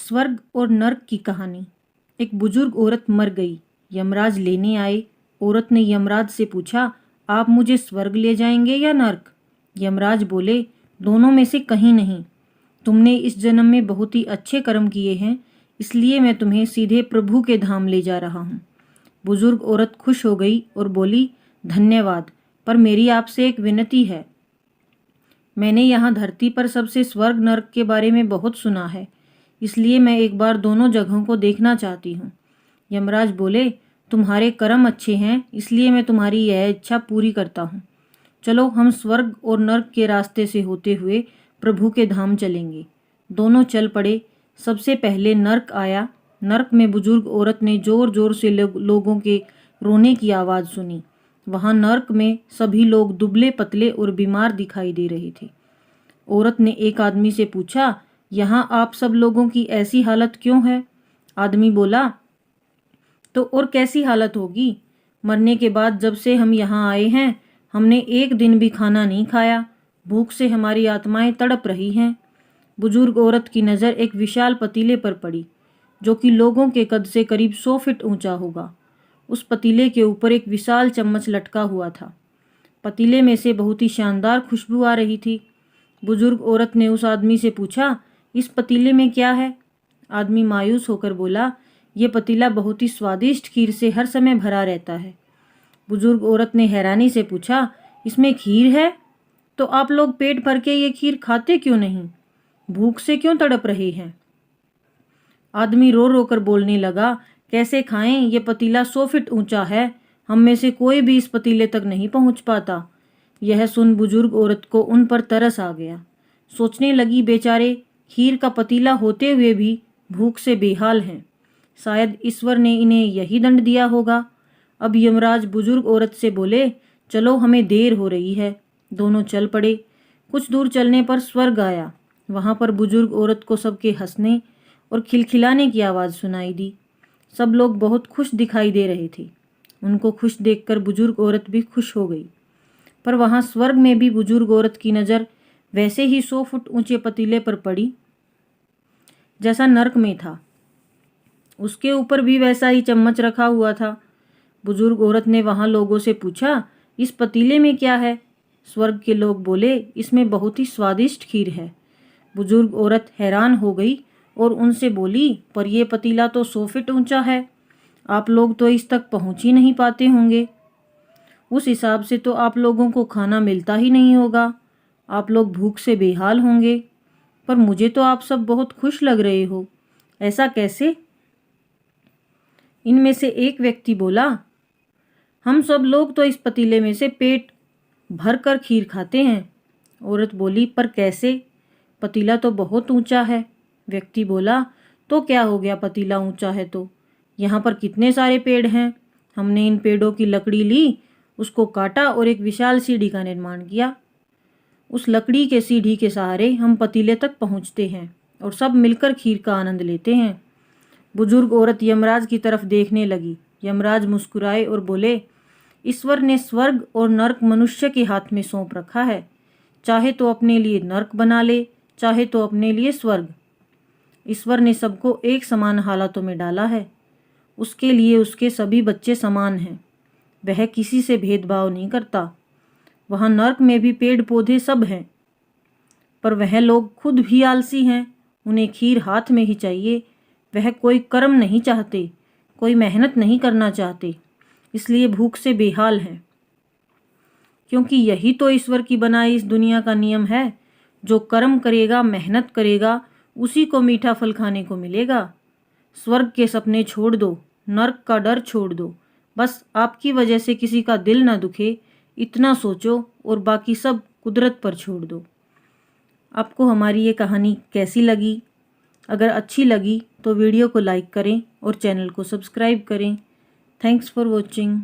स्वर्ग और नर्क की कहानी। एक बुजुर्ग औरत मर गई। यमराज लेने आए। औरत ने यमराज से पूछा, आप मुझे स्वर्ग ले जाएंगे या नर्क? यमराज बोले, दोनों में से कहीं नहीं। तुमने इस जन्म में बहुत ही अच्छे कर्म किए हैं, इसलिए मैं तुम्हें सीधे प्रभु के धाम ले जा रहा हूँ। बुजुर्ग औरत खुश हो गई और बोली, धन्यवाद, पर मेरी आपसे एक विनती है। मैंने यहाँ धरती पर सबसे स्वर्ग नर्क के बारे में बहुत सुना है, इसलिए मैं एक बार दोनों जगहों को देखना चाहती हूँ। यमराज बोले, तुम्हारे कर्म अच्छे हैं, इसलिए मैं तुम्हारी यह इच्छा पूरी करता हूँ। चलो हम स्वर्ग और नर्क के रास्ते से होते हुए प्रभु के धाम चलेंगे। दोनों चल पड़े। सबसे पहले नर्क आया। नर्क में बुजुर्ग औरत ने जोर जोर से लोगों के रोने की आवाज़ सुनी। वहाँ नर्क में सभी लोग दुबले पतले और बीमार दिखाई दे रहे थे। औरत ने एक आदमी से पूछा, यहाँ आप सब लोगों की ऐसी हालत क्यों है? आदमी बोला, तो और कैसी हालत होगी? मरने के बाद जब से हम यहाँ आए हैं, हमने एक दिन भी खाना नहीं खाया। भूख से हमारी आत्माएं तड़प रही हैं। बुजुर्ग औरत की नज़र एक विशाल पतीले पर पड़ी, जो कि लोगों के कद से करीब 100 फीट ऊंचा होगा। उस पतीले के ऊपर एक विशाल चम्मच लटका हुआ था। पतीले में से बहुत ही शानदार खुशबू आ रही थी। बुजुर्ग औरत ने उस आदमी से पूछा, इस पतीले में क्या है? आदमी मायूस होकर बोला, ये पतीला बहुत ही स्वादिष्ट खीर से हर समय भरा रहता है। बुजुर्ग औरत ने हैरानी से पूछा, इसमें खीर है? तो आप लोग पेट भर के ये खीर खाते क्यों नहीं? भूख से क्यों तड़प रहे हैं? आदमी रो रो कर बोलने लगा, कैसे खाएं? ये पतीला 100 फीट ऊंचा है, हम में से कोई भी इस पतीले तक नहीं पहुंच पाता। यह सुन बुजुर्ग औरत को उन पर तरस आ गया। सोचने लगी, बेचारे खीर का पतीला होते हुए भी भूख से बेहाल हैं। शायद ईश्वर ने इन्हें यही दंड दिया होगा। अब यमराज बुजुर्ग औरत से बोले, चलो हमें देर हो रही है। दोनों चल पड़े। कुछ दूर चलने पर स्वर्ग आया। वहाँ पर बुजुर्ग औरत को सबके हंसने और खिलखिलाने की आवाज़ सुनाई दी। सब लोग बहुत खुश दिखाई दे रहे थे। उनको खुश देखकर बुजुर्ग औरत भी खुश हो गई। पर वहाँ स्वर्ग में भी बुजुर्ग औरत की नज़र वैसे ही 100 फुट ऊंचे पतीले पर पड़ी जैसा नर्क में था। उसके ऊपर भी वैसा ही चम्मच रखा हुआ था। बुजुर्ग औरत ने वहाँ लोगों से पूछा, इस पतीले में क्या है? स्वर्ग के लोग बोले, इसमें बहुत ही स्वादिष्ट खीर है। बुजुर्ग औरत हैरान हो गई और उनसे बोली, पर यह पतीला तो 100 फीट ऊंचा है, आप लोग तो इस तक पहुंच ही नहीं पाते होंगे। उस हिसाब से तो आप लोगों को खाना मिलता ही नहीं होगा, आप लोग भूख से बेहाल होंगे। पर मुझे तो आप सब बहुत खुश लग रहे हो, ऐसा कैसे? इनमें से एक व्यक्ति बोला, हम सब लोग तो इस पतीले में से पेट भर कर खीर खाते हैं। औरत बोली, पर कैसे? पतीला तो बहुत ऊंचा है। व्यक्ति बोला, तो क्या हो गया, पतीला ऊंचा है तो यहाँ पर कितने सारे पेड़ हैं। हमने इन पेड़ों की लकड़ी ली, उसको काटा और एक विशाल सीढ़ी का निर्माण किया। उस लकड़ी के सीढ़ी के सहारे हम पतीले तक पहुँचते हैं और सब मिलकर खीर का आनंद लेते हैं। बुजुर्ग औरत यमराज की तरफ देखने लगी। यमराज मुस्कुराए और बोले, ईश्वर ने स्वर्ग और नर्क मनुष्य के हाथ में सौंप रखा है। चाहे तो अपने लिए नर्क बना ले, चाहे तो अपने लिए स्वर्ग। ईश्वर ने सबको एक समान हालातों में डाला है। उसके लिए उसके सभी बच्चे समान हैं। वह किसी से भेदभाव नहीं करता। वहाँ नर्क में भी पेड़ पौधे सब हैं, पर वह लोग खुद भी आलसी हैं। उन्हें खीर हाथ में ही चाहिए। वह कोई कर्म नहीं चाहते, कोई मेहनत नहीं करना चाहते, इसलिए भूख से बेहाल हैं। क्योंकि यही तो ईश्वर की बनाई इस दुनिया का नियम है। जो कर्म करेगा, मेहनत करेगा, उसी को मीठा फल खाने को मिलेगा। स्वर्ग के सपने छोड़ दो, नर्क का डर छोड़ दो। बस आपकी वजह से किसी का दिल ना दुखे, इतना सोचो और बाकी सब कुदरत पर छोड़ दो। आपको हमारी ये कहानी कैसी लगी? अगर अच्छी लगी तो वीडियो को लाइक करें और चैनल को सब्सक्राइब करें। Thanks for watching.